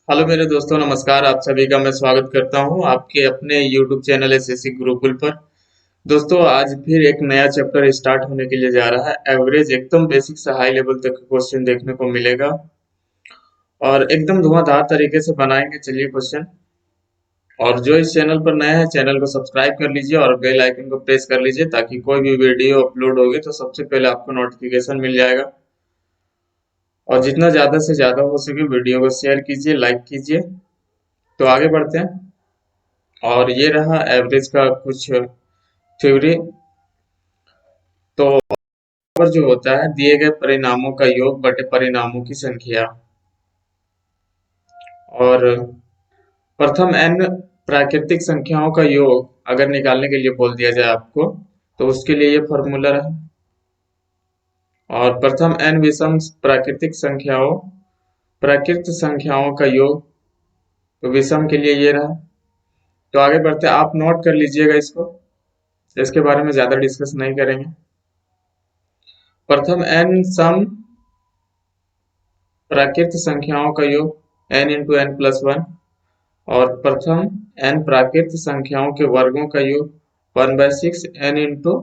Hello मेरे दोस्तों, नमस्कार। आप सभी का मैं स्वागत करता हूं आपके अपने YouTube चैनल एसएससी गुरुकुल पर। दोस्तों, आज फिर एक नया चैप्टर स्टार्ट होने के लिए जा रहा है। एवरेज एकदम बेसिक से हाई लेवल तक क्वेश्चन देखने को मिलेगा और एकदम धुआंधार तरीके से बनाएंगे। चलिए क्वेश्चन। और जो इस चैनल पर नया है, चैनल को सब्सक्राइब कर लीजिए और बेल आइकन को प्रेस कर लीजिए ताकि कोई भी वीडियो अपलोड होगी तो सबसे पहले आपको नोटिफिकेशन मिल जाएगा। और जितना ज़्यादा से ज़्यादा हो सके वीडियो को शेयर कीजिए, लाइक कीजिए। तो आगे बढ़ते हैं। और ये रहा एवरेज का कुछ थ्योरी। तो पर जो होता है दिए गए परिणामों का योग बटे परिणामों की संख्या। और प्रथम n प्राकृतिक संख्याओं का योग अगर निकालने के लिए बोल दिया जाए आपको, तो उसके लिए ये फॉर्मूला है। और प्रथम n विषम प्राकृत संख्याओं का योग, तो विषम के लिए ये रहा। तो आगे बढ़ते, आप नोट कर लीजिएगा इसको, इसके बारे में ज्यादा डिस्कस नहीं करेंगे। प्रथम n सम प्राकृत संख्याओं का योग n into n plus one. और प्रथम n प्राकृत संख्याओं के वर्गों का योग 1/6 n into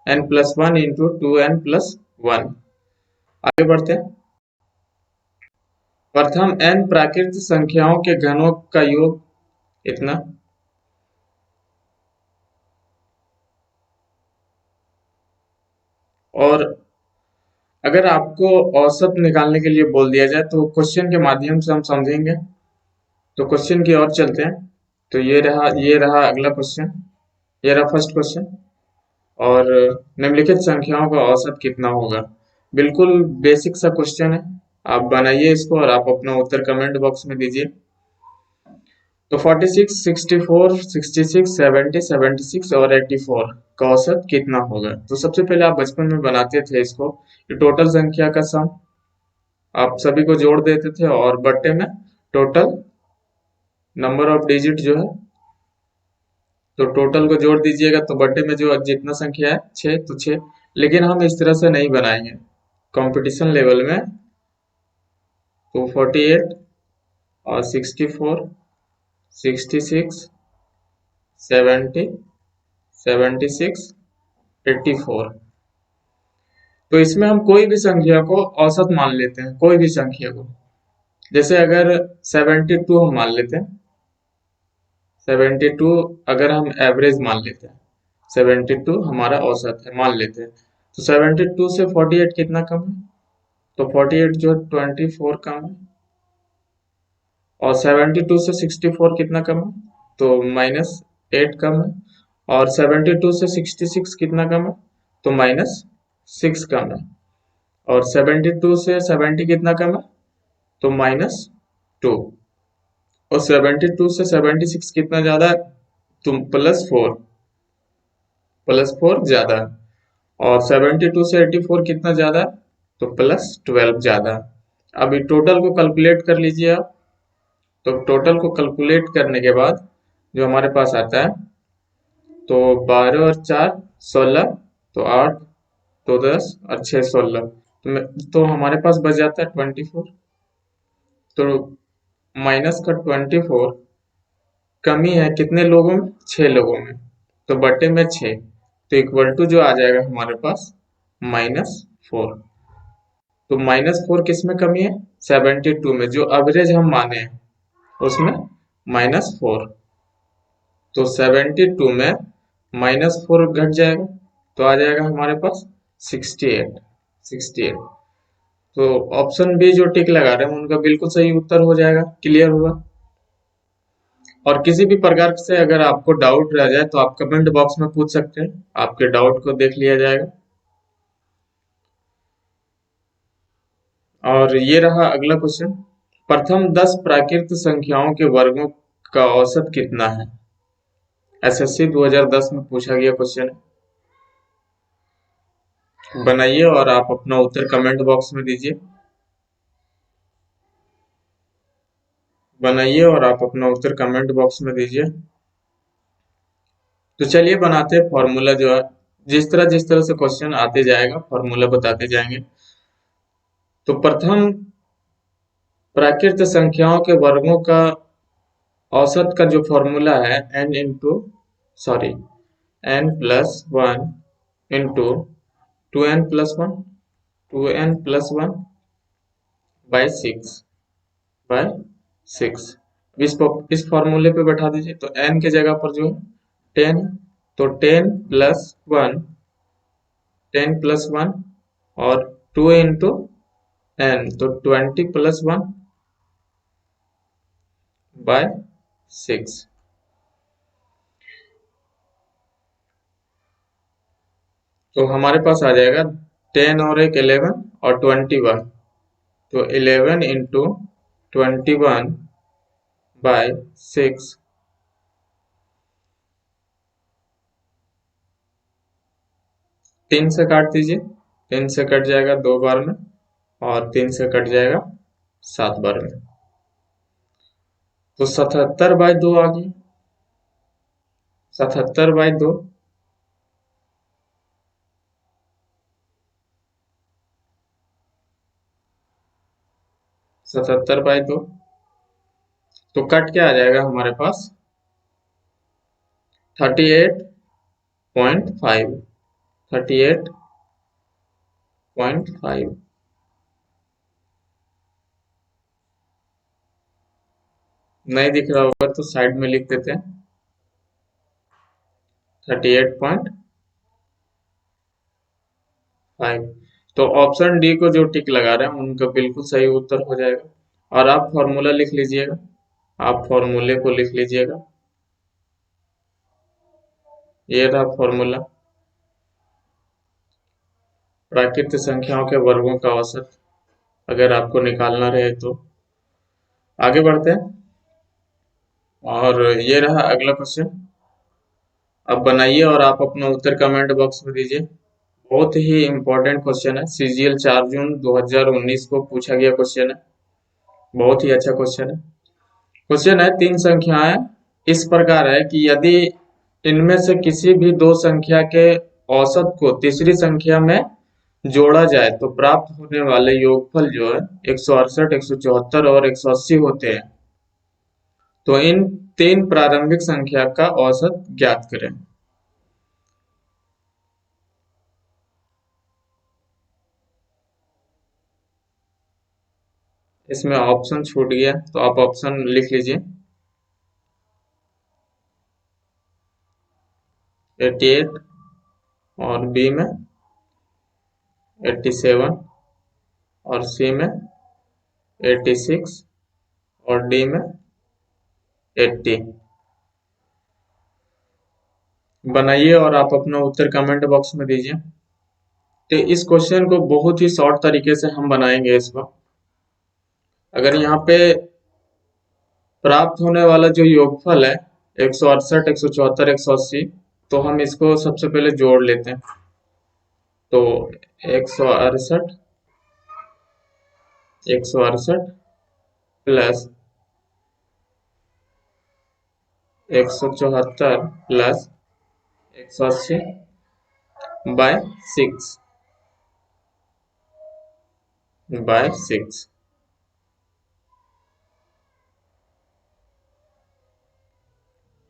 n plus one into 2n plus one. आगे बढ़ते हैं। प्रथम n प्राकृत संख्याओं के घनों का योग इतना। और अगर आपको औसत निकालने के लिए बोल दिया जाए तो क्वेश्चन के माध्यम से हम समझेंगे। तो क्वेश्चन की ओर चलते हैं। तो ये रहा अगला क्वेश्चन। ये रहा फर्स्ट क्वेश्चन। और निम्नलिखित संख्याओं का औसत कितना होगा। बिल्कुल बेसिक सा क्वेश्चन है। आप बनाइए इसको और आप अपना उत्तर कमेंट बॉक्स में दीजिए। तो 46, 64, 66, 70, 76 और 84 का औसत कितना होगा। तो सबसे पहले आप बचपन में बनाते थे इसको, ये टोटल संख्या का सम आप सभी को जोड़ देते थे और बट्टे में टोटल नंबर ऑफ डिजिट जो है, तो टोटल को जोड़ दीजिएगा तो बट्टे में जो जितना संख्या है 6, तो 6। लेकिन हम इस तरह से नहीं बनाएंगे कंपटीशन लेवल में। तो 48 और 64, 66, 70, 76, 84। तो इसमें हम कोई भी संख्या को औसत मान लेते हैं, कोई भी संख्या को। जैसे अगर 72 हम मान लेते हैं, 72 अगर हम एवरेज मान लेते हैं, 72 हमारा औसत है मान लेते हैं। तो 72 से 48 कितना कम है, तो 48 जो 24 कम है। और 72 से 64 कितना कम है, तो -8 कम है। और 72 से 66 कितना कम है, तो -6 कम है। और 72 से 70 कितना कम है, तो -2। और 72 से 76 कितना ज्यादा है, तो +4 ज्यादा है। और 72 से 84 कितना ज्यादा है, तो +12 ज्यादा है। अभी टोटल को कैलकुलेट कर लीजिए आप। तो टोटल को कैलकुलेट करने के बाद जो हमारे पास आता है, तो 12 और 4 16, तो 8, तो 10 और 6 16। तो हमारे पास बच जाता है 24। तो माइनस का 24 कमी है कितने लोगों में, 6 लोगों में। तो बटे में 6, तो इक्वल टू जो आ जाएगा हमारे पास -4। तो -4 किस में कमी है, 72 में, जो एवरेज हम माने हैं उसमें -4। तो 72 में -4 घट जाएगा, तो आ जाएगा हमारे पास 68। तो ऑप्शन बी जो टिक लगा रहे हैं उनका बिल्कुल सही उत्तर हो जाएगा। क्लियर हुआ। और किसी भी प्रकार से अगर आपको डाउट रह जाए तो आप कमेंट बॉक्स में पूछ सकते हैं, आपके डाउट को देख लिया जाएगा। और ये रहा अगला क्वेश्चन। प्रथम 10 प्राकृत संख्याओं के वर्गों का औसत कितना है। एसएससी 2010 में पूछा गया क्वेश्चन। बनाइए और आप अपना उत्तर कमेंट बॉक्स में दीजिए। बनाइए और आप अपना उत्तर कमेंट बॉक्स में दीजिए। तो चलिए बनाते हैं फॉर्मूला जो है, जिस तरह से क्वेश्चन आते जाएगा फॉर्मूला बताते जाएंगे। तो प्रथम प्राकृत संख्याओं के वर्गों का औसत का जो फॉर्मूला है n+1 इंटू 2n+1 बाई 6 इस फॉर्मूले पे बैठा दीजिए। तो n के जगह पर जो है 10, तो 10+1 और 2 इंटू n, तो 20+1 बाय 6। तो हमारे पास आ जाएगा 10 और एक 11 और 21, तो 11 इंटू 21 बाय 6। 3 से काट दीजिए, 3 से कट जाएगा 2 बार में, और 3 से कट जाएगा 7 बार में। तो 77/2 आ गई, 77/2। 77/2, तो कट क्या आ जाएगा हमारे पास 38.5, 38.5। नहीं दिख रहा होगा तो साइड में लिख देते हैं 38.5। तो ऑप्शन डी को जो टिक लगा रहे हैं उनका बिल्कुल सही उत्तर हो जाएगा। और आप फॉर्मूला लिख लीजिएगा, आप फॉर्मूले को लिख लीजिएगा, ये रहा फॉर्मूला। प्राकृत संख्याओं के वर्गों का औसत अगर आपको निकालना रहे तो आगे बढ़ते हैं। और ये रहा अगला क्वेश्चन, अब बनाइए और आप अपना उत्तर कमेंट बॉक्स में दीजिए। बहुत ही इंपॉर्टेंट क्वेश्चन है, सीजीएल 4 जून 2019 को पूछा गया क्वेश्चन है, बहुत ही अच्छा क्वेश्चन है। क्वेश्चन है, 3 संख्याएं इस प्रकार है कि यदि इनमें से किसी भी 2 संख्या के औसत को तीसरी संख्या में जोड़ा जाए तो प्राप्त होने वाले योगफल जो है 168, 174 और 180 होते हैं। तो इन 3 प्रारंभिक संख्या का औसत ज्ञात करें। इसमें ऑप्शन छूट गया, तो आप ऑप्शन लिख लीजिए 88 और बी में 87 और सी में 86 और डी में 80। बनाइए और आप अपना उत्तर कमेंट बॉक्स में दीजिए। तो इस क्वेश्चन को बहुत ही शॉर्ट तरीके से हम बनाएंगे इसको। अगर यहाँ पे प्राप्त होने वाला जो योगफल है 168, 174, 180, तो हम इसको सबसे पहले जोड़ लेते हैं। तो 168 प्लस 174 प्लस 180 बाय 6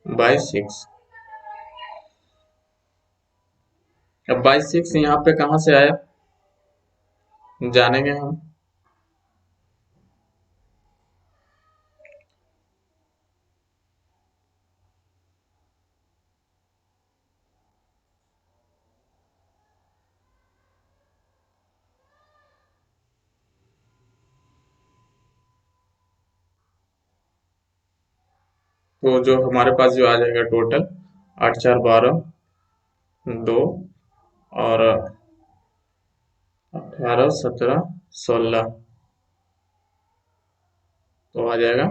बाय 6। अब बाय 6 यहाँ पे कहाँ से आया जानेंगे हम। तो जो हमारे पास जो आ जाएगा टोटल 8 4 12 2 और 18 17 16, तो आ जाएगा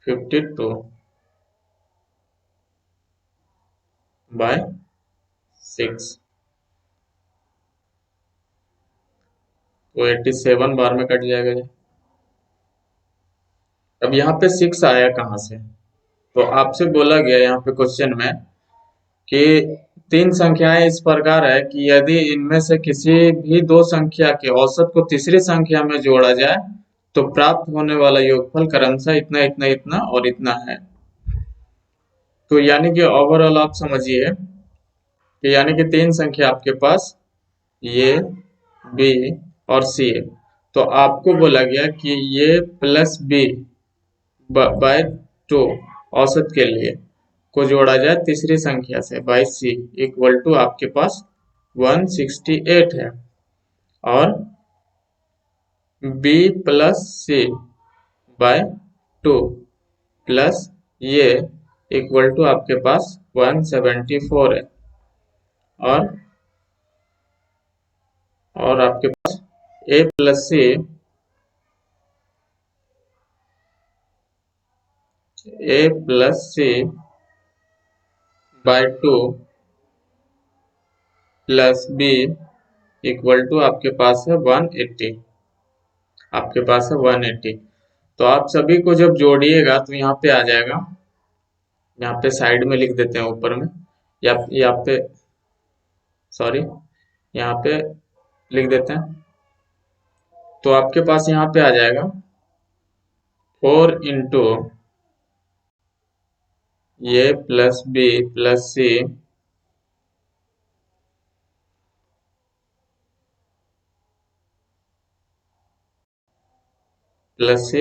52 बाय 6, तो 87 बार में कट जाएगा जी। अब यहाँ पे 6 आया कहाँ से, तो आपसे बोला गया यहाँ पे क्वेश्चन में कि 3 संख्याएं इस प्रकार है कि यदि इनमें से किसी भी 2 संख्या के औसत को तीसरी संख्या में जोड़ा जाए तो प्राप्त होने वाला योगफल क्रमशः इतना इतना इतना और इतना है। तो यानी कि ओवरऑल आप समझिए कि यानी कि तीन संख्या आपके पास ये बी और सी है। तो आपको बोला गया कि ये प्लस बी बाय टू औसत के लिए को जोड़ा जाए तीसरी संख्या से बाय सी इक्वल टू आपके पास 168 है, और B plus C by two plus ये इक्वल टू आपके पास 174 है, और आपके पास A plus C by two plus B equal to आपके पास है 180। आपके पास है 180। तो आप सभी को जब जोड़िएगा तो यहाँ पे आ जाएगा, यहाँ पे साइड में लिख देते हैं ऊपर में, या यहाँ पे सॉरी यहाँ पे लिख देते हैं। तो आपके पास यहाँ पे आ जाएगा 4 इंटू ये plus b plus c plus c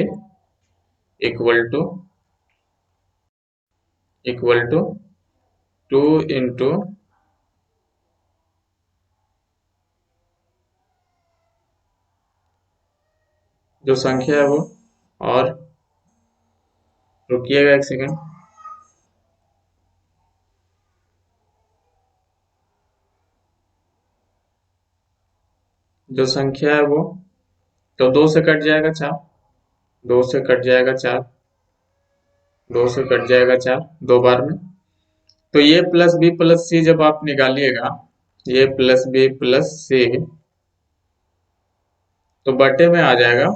equal to 2 into जो संख्या है वो, और रुकिएगा एक सेकंड, जो संख्या है वो, तो 2 से कट जाएगा 4, 2 से कट जाएगा 4, 2 से कट जाएगा 4 दो बार में। तो ये प्लस बी प्लस सी जब आप निकालिएगा, ये प्लस बी प्लस सी, तो बटे में आ जाएगा,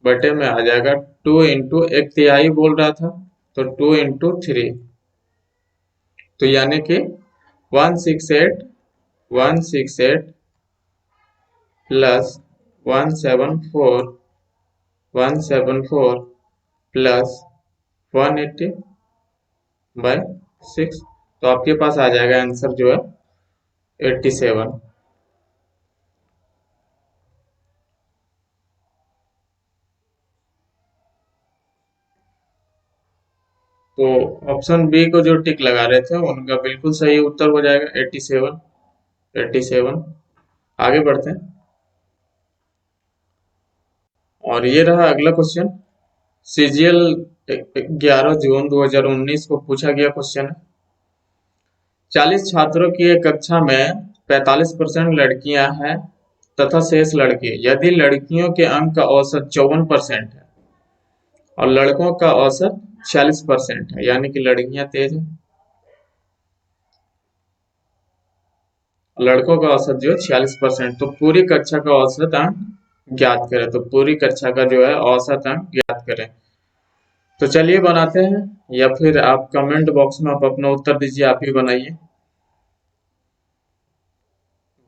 बटे में आ जाएगा 2 इंटू एक तिहाई बोल रहा था, तो 2 इंटू 3, तो यानी कि 168 प्लस 174 प्लस 180 बाय 6। तो आपके पास आ जाएगा आंसर जो है 87। तो ऑप्शन बी को जो टिक लगा रहे थे उनका बिल्कुल सही उत्तर हो जाएगा 87। 87। आगे बढ़ते हैं, और ये रहा अगला क्वेश्चन। सीजीएल 11 जून 2019 को पूछा गया क्वेश्चन है। 40 छात्रों की एक कक्षा में 45% लड़कियां हैं तथा शेष लड़के। यदि लड़कियों के अंक का औसत 54% है और लड़कों का औसत 46% है, यानी कि लड़कियां तेज हैं, लड़कों का औसत जो है 46%, तो पूरी कक्षा का औसत अंक ज्ञात करें। तो पूरी कक्षा का जो है औसत अंक ज्ञात करें। तो चलिए बनाते हैं, या फिर आप कमेंट बॉक्स में आप अपना उत्तर दीजिए, आप ही बनाइए,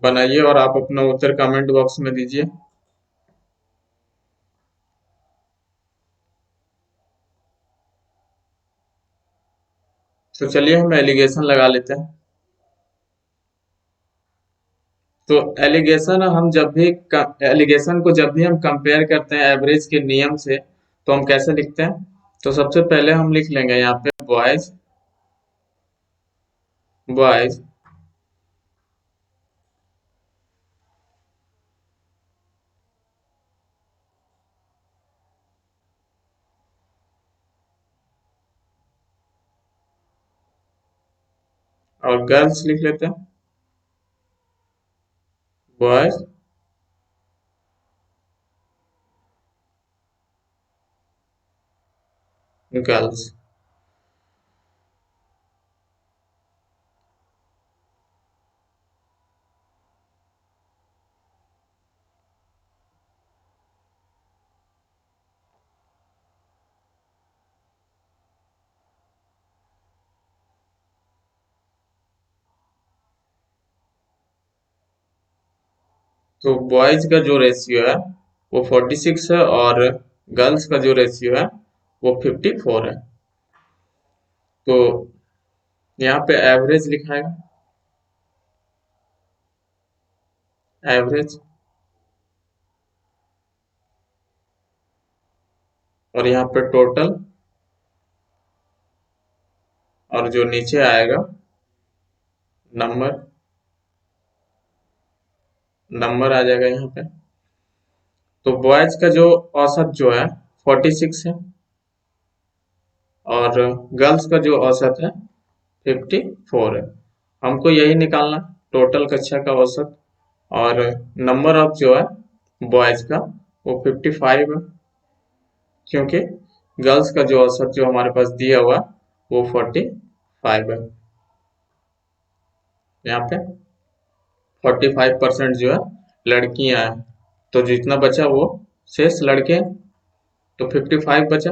बनाइए और आप अपना उत्तर कमेंट बॉक्स में दीजिए। तो चलिए हम एलिगेशन लगा लेते हैं। तो एलिगेशन को जब भी हम कंपेयर करते हैं एवरेज के नियम से, तो हम कैसे लिखते हैं? तो सबसे पहले हम लिख लेंगे यहाँ पे बॉयज बॉयज और गर्ल्स लिख लेते हैं, बॉयज गर्ल्स। तो बॉयज का जो रेशियो है वो 46 है और गर्ल्स का जो रेशियो है वो 54 है। तो यहाँ पे एवरेज लिखाएगा, एवरेज, और यहाँ पे टोटल, और जो नीचे आएगा नंबर, नंबर आ जाएगा यहाँ पे। तो बॉयज का जो औसत जो है 46 है और गर्ल्स का जो औसत है 54 है। हमको यही निकालना, टोटल कक्षा का औसत, और नंबर ऑफ जो है बॉयज का वो 55 है, क्योंकि गर्ल्स का जो औसत जो हमारे पास दिया हुआ वो 45 है। यहाँ पे 45% जो है लड़कियां हैं, तो जितना बचा वो शेष लड़के हैं, तो 55 बचा।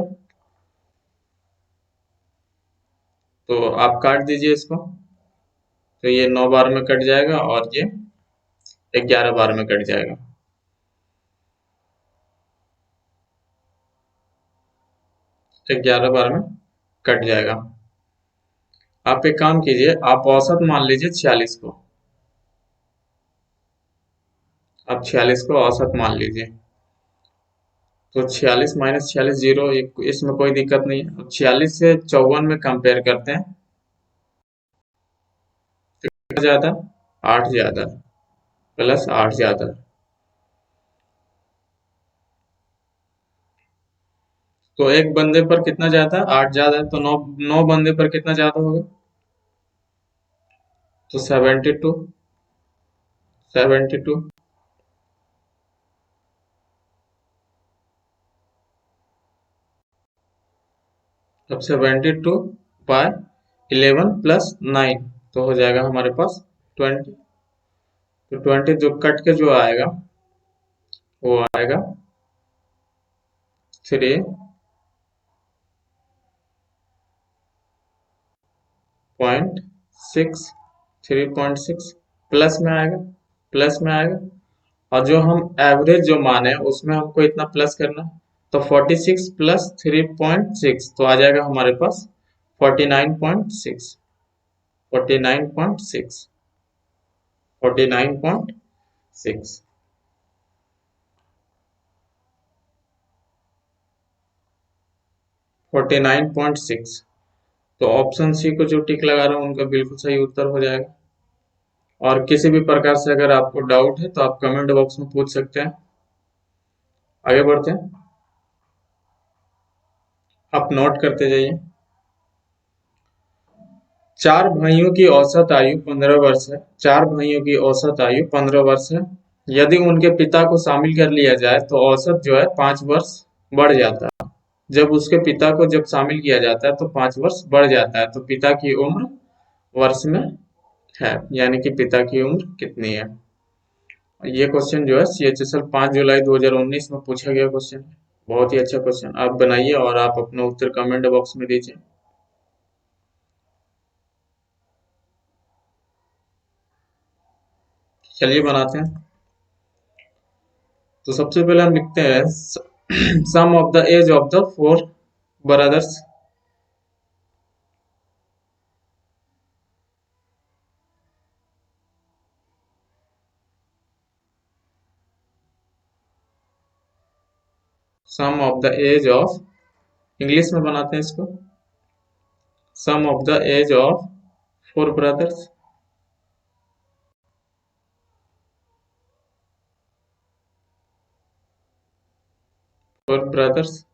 तो आप काट दीजिए इसको, तो ये 9 बार में कट जाएगा और ये 11 बार में कट जाएगा। 11 बार में कट जाएगा। आप एक काम कीजिए, आप औसत मान लीजिए 46 को, आप 46 को औसत मान लीजिए। तो 46 माइनस 46 जीरो, इसमें कोई दिक्कत नहीं है। 46 से 54 में कंपेयर करते हैं, तो ज्यादा 8 ज्यादा प्लस 8 ज्यादा, तो एक बंदे पर कितना ज्यादा है? 8 ज्यादा है, तो 9 बंदे पर कितना ज्यादा होगा? तो 72, 72। अब 72 बाय 11 प्लस 9, तो हो जाएगा हमारे पास 20। तो 20 जो कट के जो आएगा वो आएगा 3.6, 3.6 प्लस में आएगा, प्लस में आएगा। और जो हम एवरेज जो मान है उसमें हमको इतना प्लस करना है, तो 46 प्लस 3.6 तो आ जाएगा हमारे पास 49.6, 49.6, 49.6। 49.6, तो ऑप्शन सी को जो टिक लगा रहा हूँ उनका बिल्कुल सही उत्तर हो जाएगा। और किसी भी प्रकार से अगर आपको डाउट है तो आप कमेंट बॉक्स में पूछ सकते हैं। आगे बढ़ते हैं, आप नोट करते जाइए। चार भाइयों की औसत आयु 15 वर्ष है, चार भाइयों की औसत आयु 15 वर्ष है। यदि उनके पिता को शामिल कर लिया जाए तो औसत जो है 5 वर्ष बढ़ जाता है। जब उसके पिता को जब शामिल किया जाता है तो 5 वर्ष बढ़ जाता है, तो पिता की उम्र वर्ष में है, यानी कि पिता की उम्र कितनी है। ये क्वेश्चन जो है CHSL 5 जुलाई 2019 में पूछा गया क्वेश्चन है। बहुत ही अच्छा क्वेश्चन, आप बनाइए और आप अपना उत्तर कमेंट बॉक्स में दीजिए। चलिए बनाते हैं। तो सबसे पहले हम लिखते हैं sum of the age of the 4 brothers. Sum of the age of, English में बनाते हैं इसको, sum of the age of 4 brothers. 4 brothers,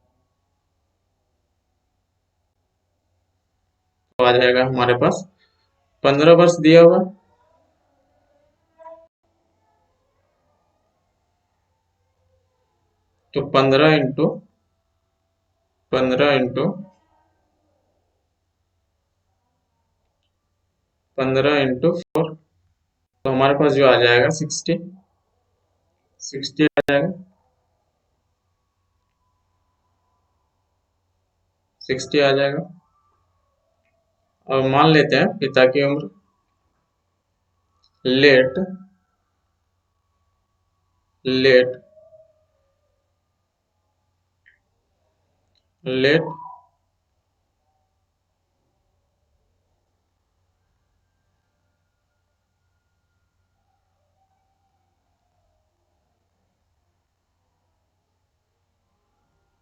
तो आ जाएगा हमारे पास 15 वर्ष दिया हुआ, तो 15 इंटू 4, तो हमारे पास जो आ जाएगा 60, 60 आ जाएगा, 60 आ जाएगा। और मान लेते हैं पिता की उम्र, let, let let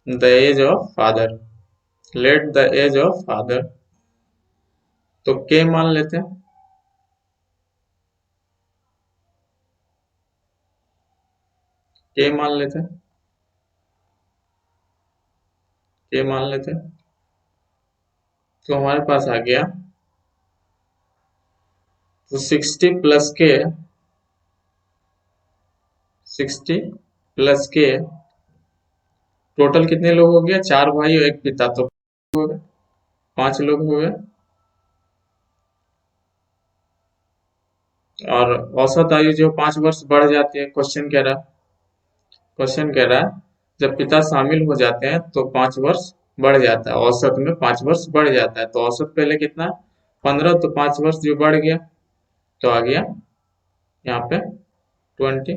the age of father, let the age of father, तो के मान लेते हैं, के मान लेते हैं, के मान लेते हैं, तो हमारे पास आ गया, तो 60 प्लस के, 60 प्लस के, टोटल कितने लोग हो गया, 4 भाई और एक पिता, तो हो गए 5 लोग हो गए। और औसत आयु जो 5 वर्ष बढ़ जाती है, क्वेश्चन कह रहा है जब पिता शामिल हो जाते हैं तो 5 वर्ष बढ़ जाता है, औसत में 5 वर्ष बढ़ जाता है, तो औसत पहले कितना, 15, तो 5 वर्ष जो बढ़ गया, तो आ गया यहाँ पे 20।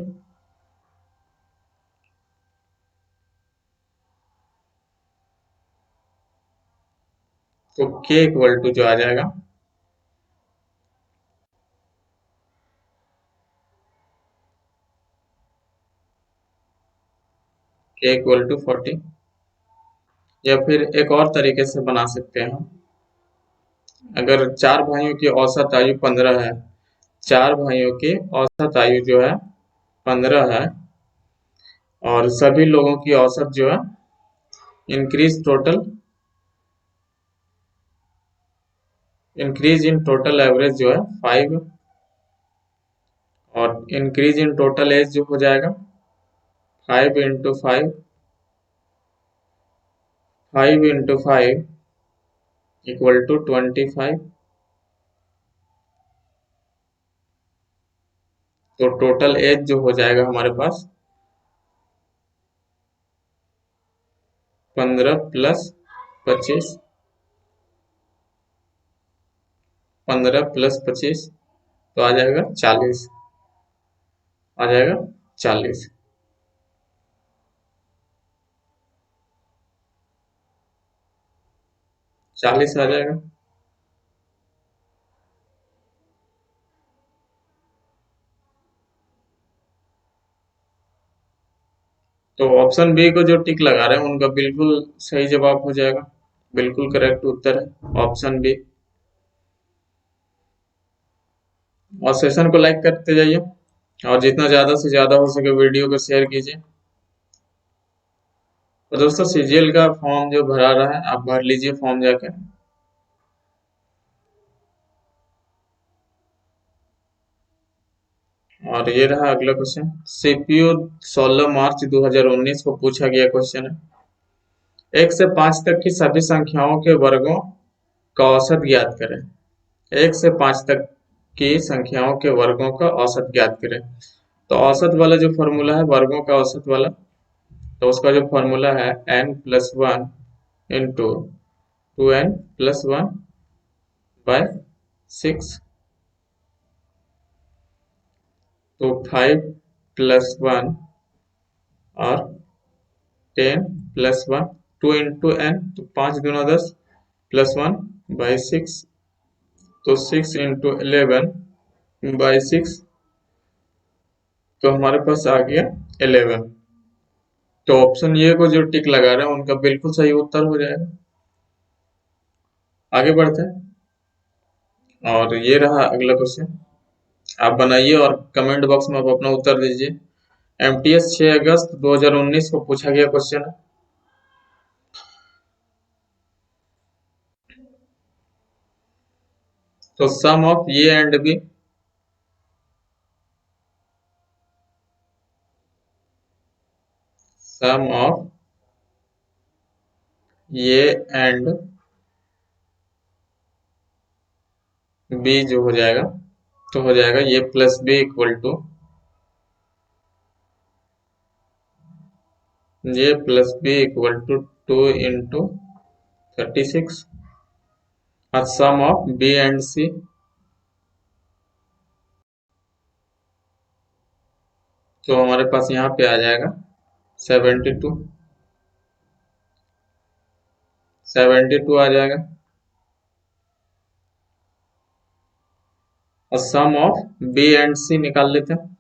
तो के इक्वल टू जो आ जाएगा, के इक्वल टू 40, या फिर एक और तरीके से बना सकते हैं हम, अगर 4 भाइयों की औसत आयु 15 है, 4 भाइयों की औसत आयु जो है 15 है, और सभी लोगों की औसत जो है इंक्रीज इन टोटल एवरेज जो है 5, और इंक्रीज इन टोटल एज जो हो जाएगा 5 इंटू 5 इक्वल टू 25, तो टोटल एज जो हो जाएगा हमारे पास 15 प्लस 25, 15 प्लस 25, तो आ जाएगा 40, आ जाएगा 40। 40 आ जाएगा। तो ऑप्शन बी को जो टिक लगा रहे हैं उनका बिल्कुल सही जवाब हो जाएगा, बिल्कुल करेक्ट उत्तर है ऑप्शन बी। और सेशन को लाइक करते जाइए, और जितना ज़्यादा से ज़्यादा हो सके वीडियो को शेयर कीजिए। तो दोस्तों सीजीएल का फॉर्म जो भरा रहा है आप भर लीजिए फॉर्म जाके। और ये रहा अगला क्वेश्चन, सीपीयू 16 मार्च 2019 को पूछा गया क्वेश्चन है, 1 से 5 तक की सभी संख्याओं के वर्गों का औसत ज्ञात करें। 1 से 5 तक की संख्याओं के वर्गों का औसत ज्ञात करें। तो औसत वाला जो फॉर्मूला है वर्गों का औसत वाला, तो उसका जो फॉर्मूला है n+1 इंटू 2n+1/6, तो 5+1 और 10+1, 2 इंटू n, तो 5 दूना 10, +1/6, तो 6 इंटू 11/6, तो हमारे पास आ गया 11। तो ऑप्शन ए को जो टिक लगा रहे हैं उनका बिल्कुल सही उत्तर हो जाएगा। आगे बढ़ते हैं, और ये रहा अगला क्वेश्चन, आप बनाइए और कमेंट बॉक्स में आप अपना उत्तर दीजिए। एमटीएस 6 अगस्त 2019 को पूछा गया क्वेश्चन है। तो sum of A and B, sum of A and B जो हो जाएगा, तो हो जाएगा A plus B equal to, A plus B equal to 2 into 36, और sum of B and C, तो हमारे पास यहाँ पे आ जाएगा 72, 72 आ जाएगा। और sum of B and c निकाल लेते हैं।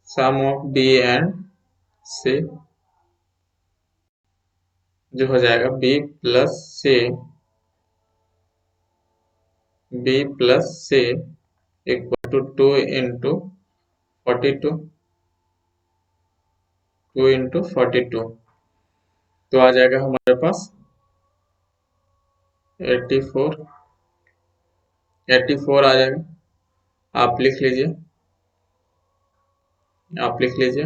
Sum of B and c जो हो जाएगा b plus c equal to 2 into 42, 2 into 42, तो आ जाएगा हमारे पास 84, 84 आ जाएगा। आप लिख लीजिए, आप लिख लीजिए।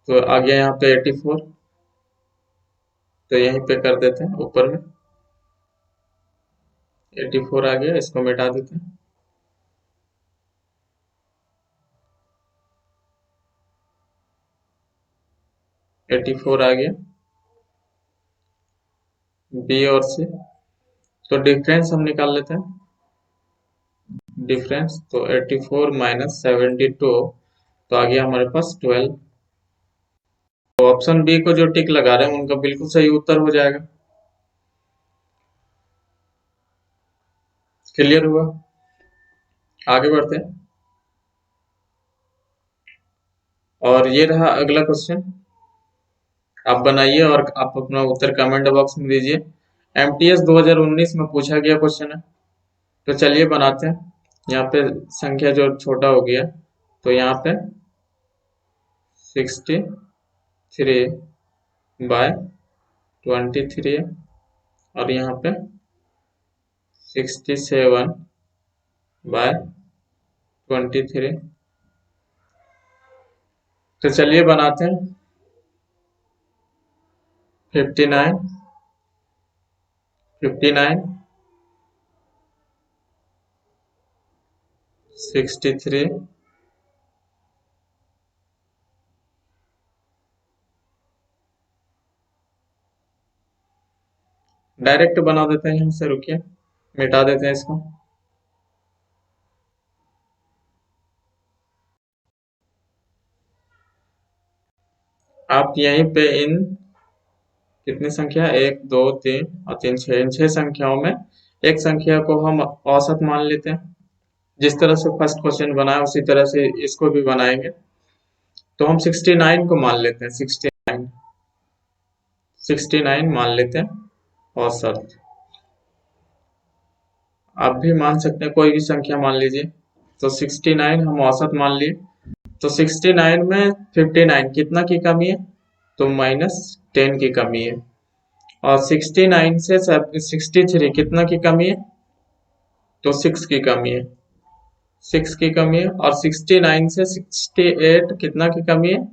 तो आ गया यहाँ पे 84, तो यहीं पे कर देते हैं ऊपर में 84 आ गया, इसको मिटा देते हैं। एटी फोर आ गया बी और सी। तो डिफरेंस हम निकाल लेते हैं, डिफरेंस तो 84 माइनस 72, तो आ गया हमारे पास 12। तो ऑप्शन बी को जो टिक लगा रहे हैं उनका बिल्कुल सही उत्तर हो जाएगा। क्लियर हुआ? आगे बढ़ते हैं। और ये रहा अगला क्वेश्चन, आप बनाइए और आप अपना उत्तर कमेंट बॉक्स में दीजिए। एमटीएस 2019 में पूछा गया क्वेश्चन है, तो चलिए बनाते हैं। यहाँ पे संख्या जो छोटा हो गया, तो यहाँ पे 63/23 और यहाँ पे 67/23। तो चलिए बनाते हैं। 59, 59, 63, डायरेक्ट बना देते हैं यहाँ से, रुकिए मिटा देते हैं इसको। आप यहीं पे इन कितनी संख्या, 1 2 3 और 3 6, इन 6 संख्याओं में एक संख्या को हम औसत मान लेते हैं। जिस तरह से फर्स्ट क्वेश्चन बनाया उसी तरह से इसको भी बनाएंगे। तो हम 69 को मान लेते हैं, 69, 69 मान लेते हैं औसत। आप भी मान सकते हैं, कोई भी संख्या मान लीजिए। तो 69 हम औसत मान लिए। तो 69 में 59 कितना की कमी है, तो -10 की कमी है। और 69 से 63 कितना की कमी है, तो 6 की कमी है, 6 की कमी है। और 69 से 68 कितना की कमी है,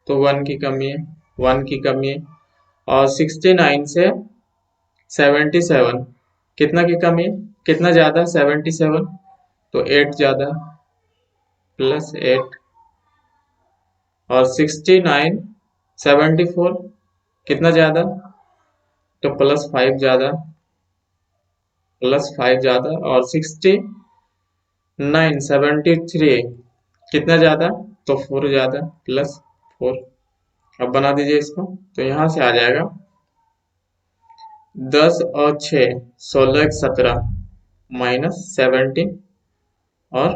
तो 1 की कमी है, 1 की कमी है। और 69 से 77 कितना की कमी है, कितना ज्यादा, 77, तो 8 ज्यादा, +8। और 69 74 कितना ज्यादा, तो +5 ज्यादा, +5 ज्यादा। और 69 73 कितना ज्यादा, तो 4 ज्यादा, +4। अब बना दीजिए इसको, तो यहां से आ जाएगा 10 और 6 16 17 -17 और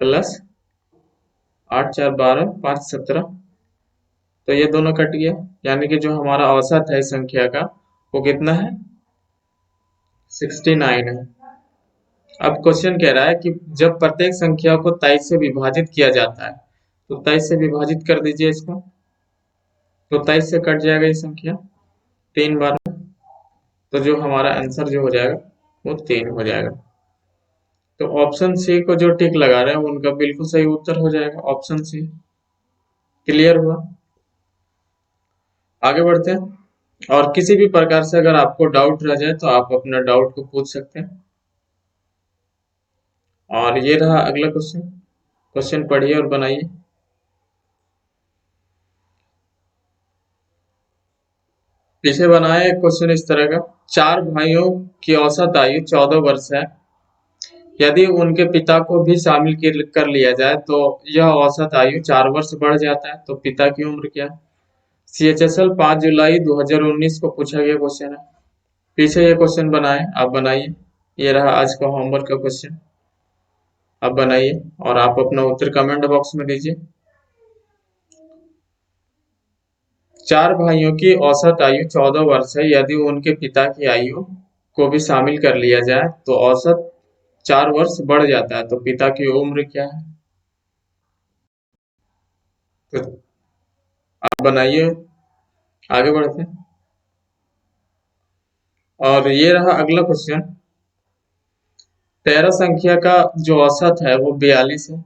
+8 4 12 5 17। तो ये दोनों कट गया, यानी कि जो हमारा औसत है संख्या का वो कितना है, 69 है। अब क्वेश्चन कह रहा है कि जब प्रत्येक संख्या को 23 से विभाजित किया जाता है, तो 23 से विभाजित कर दीजिए इसको, तो 23 से कट जाएगा ये संख्या 3 बार में। तो जो हमारा आंसर जो हो जाएगा वो 3 हो जाएगा। तो ऑप्शन सी को जो टिक लगा रहे हैं उनका बिल्कुल सही उत्तर हो जाएगा, ऑप्शन सी। क्लियर हुआ? आगे बढ़ते हैं। और किसी भी प्रकार से अगर आपको डाउट रह जाए तो आप अपना डाउट को पूछ सकते हैं। और ये रहा अगला क्वेश्चन। क्वेश्चन पढ़िए और बनाइए। पीछे बनाए एक क्वेश्चन इस तरह का। चार भाइयों की औसत आयु 14 वर्ष है। यदि उनके पिता को भी शामिल कर लिया जाए तो यह औसत आयु 4 वर्ष बढ़ जाता है। तो पिता की उम्र क्या है? CHSL 5 जुलाई 2019 को पूछा गया क्वेश्चन है। पीछे ये क्वेश्चन बनाए, आप बनाइए। ये रहा आज का होमवर्क का क्वेश्चन। आप बनाइए और आप अपना उत्तर कमेंट बॉक्स में दीजिए। चार भाइयों की औसत आयु 14 वर्ष है। यदि उनके पिता की आयु को भी शामिल कर लिया जाए तो औसत 4 वर्ष बढ़ जाता है। तो पिता की उम्र क्या है? तो आप बनाइए, आगे बढ़ते हैं। और ये रहा अगला क्वेश्चन। 13 संख्या का जो औसत है वो 42 है।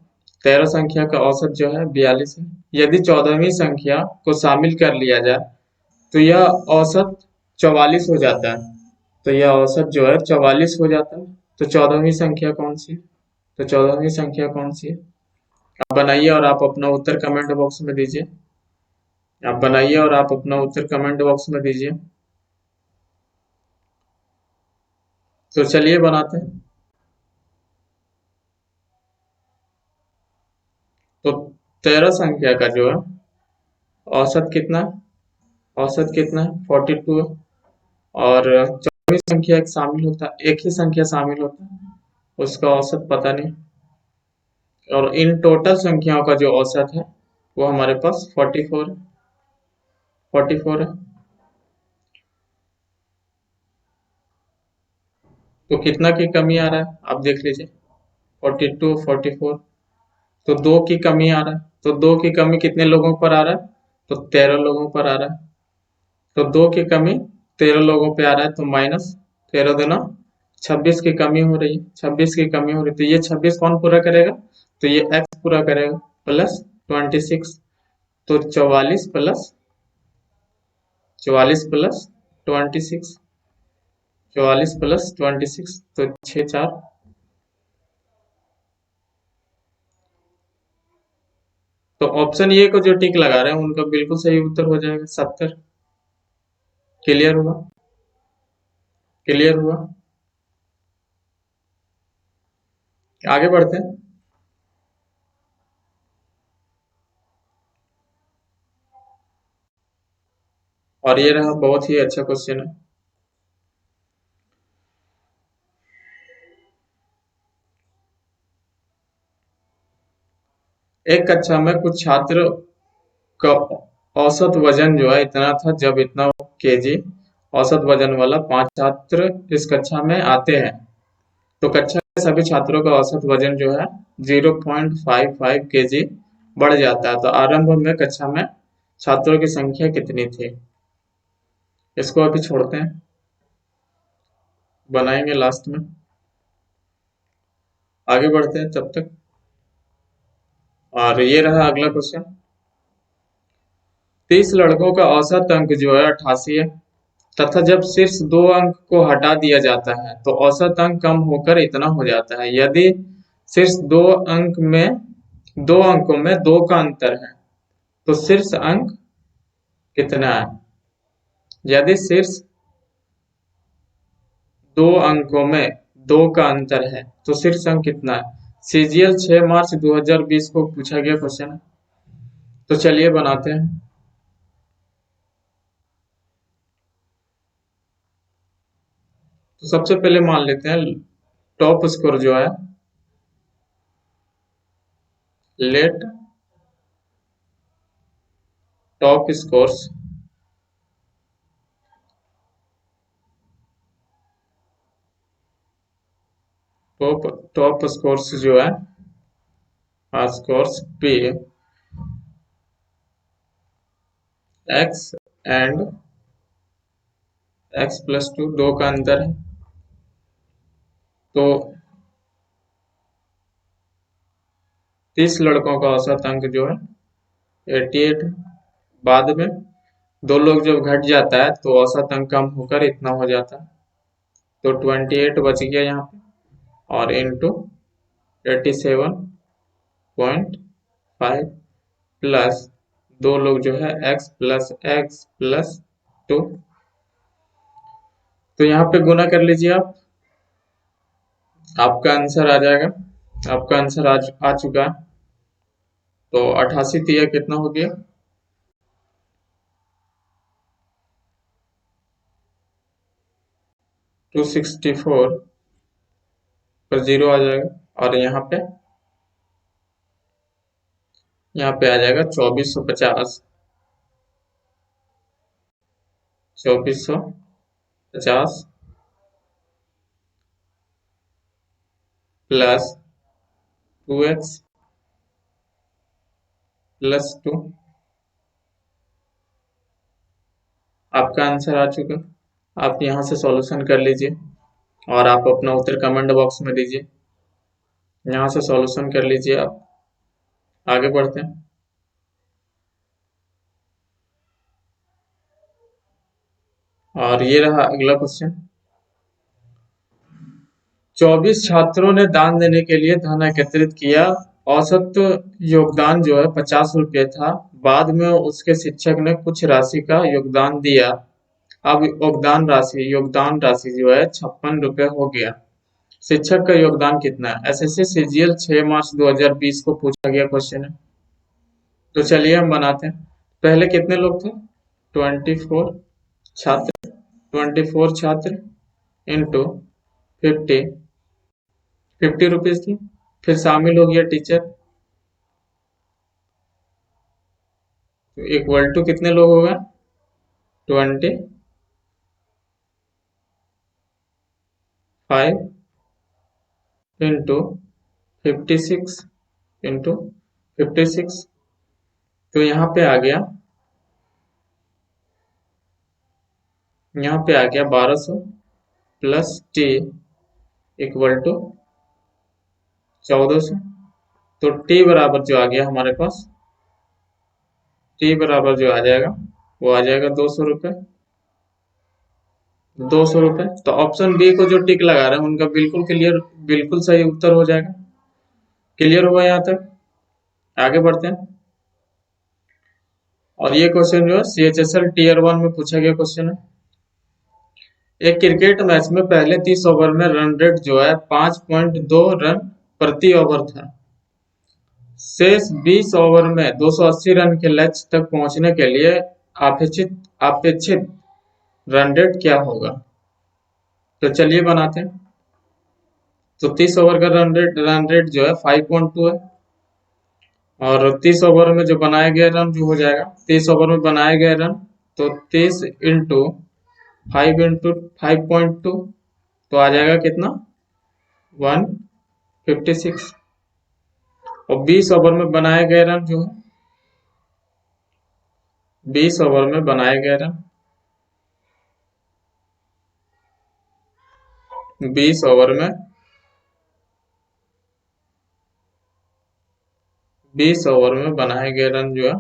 13 संख्या का औसत जो है 42 है। यदि 14वीं संख्या को शामिल कर लिया जाए तो यह औसत 44 हो जाता है। तो यह औसत जो है 44 हो जाता है। तो 14वीं संख्या कौन सी है? तो 14वीं संख्या कौन सी है? आप बनाइए और आप अपना उत्तर कमेंट बॉक्स में दीजिए। आप बनाइए और आप अपना उत्तर कमेंट बॉक्स में दीजिए। तो चलिए बनाते हैं। तो 13 संख्या का जो है औसत कितना है? औसत कितना है? 42 है। और 14वीं संख्या एक शामिल होता है, एक ही संख्या शामिल होता है, उसका औसत पता नहीं। और इन टोटल संख्याओं का जो औसत है वो हमारे पास 44 है। 44 है। तो कितना की कमी आ रहा है आप देख लीजिए। 42, 44। तो दो की कमी आ रहा है। तो दो की कमी कितने लोगों पर आ रहा है? तो 13 लोगों पर आ रहा है। तो दो की कमी 13 लोगों पे आ रहा है। तो माइनस 13 देना 26 की कमी हो रही है। 26 की कमी हो रही है। तो ये 26 कौन पूरा करेगा? तो ये x पूरा करेगा प्लस 26। तो 44 प्लस 26। तो 6 4। तो ऑप्शन ए को जो टिक लगा रहे हैं उनका बिल्कुल सही उत्तर हो जाएगा 70। क्लियर हुआ? क्लियर हुआ? आगे बढ़ते हैं। और ये रहा बहुत ही अच्छा क्वेश्चन है। एक कक्षा में कुछ छात्र का औसत वजन जो है इतना था। जब इतना केजी औसत वजन वाला 5 छात्र इस कक्षा में आते हैं तो कक्षा के सभी छात्रों का औसत वजन जो है 0.55 केजी बढ़ जाता है। तो आरंभ में कक्षा में छात्रों की संख्या कितनी थी? इसको अभी छोड़ते हैं, बनाएंगे लास्ट में। आगे बढ़ते हैं तब तक। और ये रहा अगला क्वेश्चन। 30 लड़कों का औसत अंक जो है 88 है तथा जब शीर्ष दो अंक को हटा दिया जाता है तो औसत अंक कम होकर इतना हो जाता है। यदि शीर्ष दो अंकों में दो का अंतर है तो शीर्ष अंक कितना है? यदि शीर्ष दो अंकों में दो का अंतर है तो शीर्ष अंक कितना है? CGL 6 मार्च 2020 को पूछा गया क्वेश्चन है। तो चलिए बनाते हैं। तो सबसे पहले मान लेते हैं टॉप स्कोर जो है, let top scores top scores जो है scores P x and x+2 दो का अंतर है। तो 30 लड़कों का औसत अंक जो है 88 है। बाद में दो लोग जब घट जाता है तो औसत अंक कम होकर इतना हो जाता है। तो 28 बच गया यहाँ पे, और इंटू 87.5 प्लस दो लोग जो है x+2। तो यहाँ पे गुना कर लीजिए आप, आपका आंसर आ जाएगा। आपका आंसर आ चुका है। तो 88 तिया कितना हो गया? 264 पर 0 आ जाएगा, और यहाँ पे आ जाएगा 2450। 2450 प्लस 2x+2। आपका आंसर आ चुका। आप यहाँ से सॉल्यूशन कर लीजिए, और आप अपना उत्तर कमेंट बॉक्स में दीजिए। यहाँ से सॉल्यूशन कर लीजिए आप। आगे बढ़ते हैं। और ये रहा अगला क्वेश्चन। 24 छात्रों ने दान देने के लिए धन एकत्रित किया। औसत योगदान जो है 50 रुपये था। बाद में उसके शिक्षक ने कुछ राशि का योगदान दिया। अब योगदान राशि जो है 56 रुपये हो गया। शिक्षक का योगदान कितना है? एसएससी सीजीएल 6 मार्च 2020 को पूछा गया क्वेश्चन है। तो चलिए हम बनाते हैं। पहले कितने लोग थे? 24 छात्र। 24 छात्र इंटू 50, 50 रुपीज थी। फिर शामिल हो गया टीचर, तो इक्वल टू कितने लोग होगा? 25 इंटू 56 इंटू 56। तो यहाँ पे आ गया 1200 प्लस टी इक्वल टू 1400। तो टी बराबर जो आ गया हमारे पास, टी बराबर जो आ जाएगा वो आ जाएगा 200 रुपये। 200 रुपये। तो ऑप्शन बी को जो टिक लगा रहे हैं उनका बिल्कुल क्लियर, बिल्कुल सही उत्तर हो जाएगा। क्लियर हुआ यहाँ तक? आगे बढ़ते हैं। और ये क्वेश्चन जो है CHSL टीयर 1 में पूछा गया क्वेश्चन है। एक क्रिकेट मैच में पहले 30 ओवर में रन रेट जो है 5.2 रन प्रति ओवर था। शेष 20 ओवर में 280 रन के लक्ष्य तक पहुंचने के लिए अपेक्षित अपेक्षित रन रेट क्या होगा? तो चलिए बनाते हैं। तो 30 ओवर का रन रेट जो है 5.2 है, और 30 ओवर में जो बनाए गए रन जो हो जाएगा, 30 ओवर में बनाए गए रन, तो 30 इंटू 5.2 तो आ जाएगा कितना? 156। और 20 ओवर में बनाए गए रन जो है, 20 ओवर में बनाए गए रन, 20 ओवर में 20 ओवर में बनाए गए रन जो है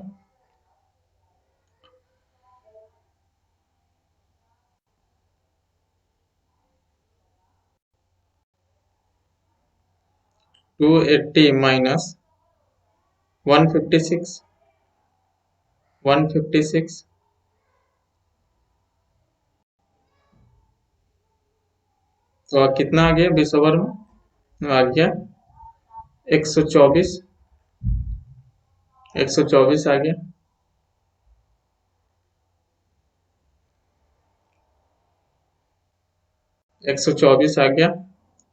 280 माइनस 156, 156। तो कितना आ गया 20 ओवर में? आ गया 124, 124 आ गया। 124 आ गया।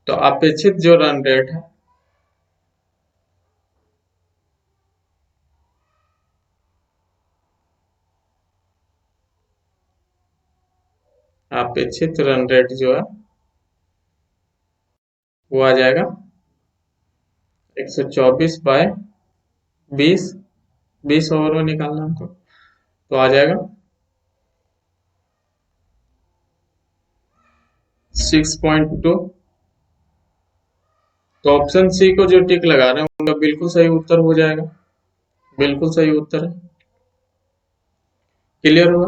तो अपेक्षित जो रन रेट है, अपेक्षित रन रेट जो है वो आ जाएगा 124 बाय 20। 20 ओवर में निकालना हमको, तो आ जाएगा 6.2। तो ऑप्शन सी को जो टिक लगा रहे हैं उनका बिल्कुल सही उत्तर हो जाएगा। बिल्कुल सही उत्तर है। क्लियर हुआ?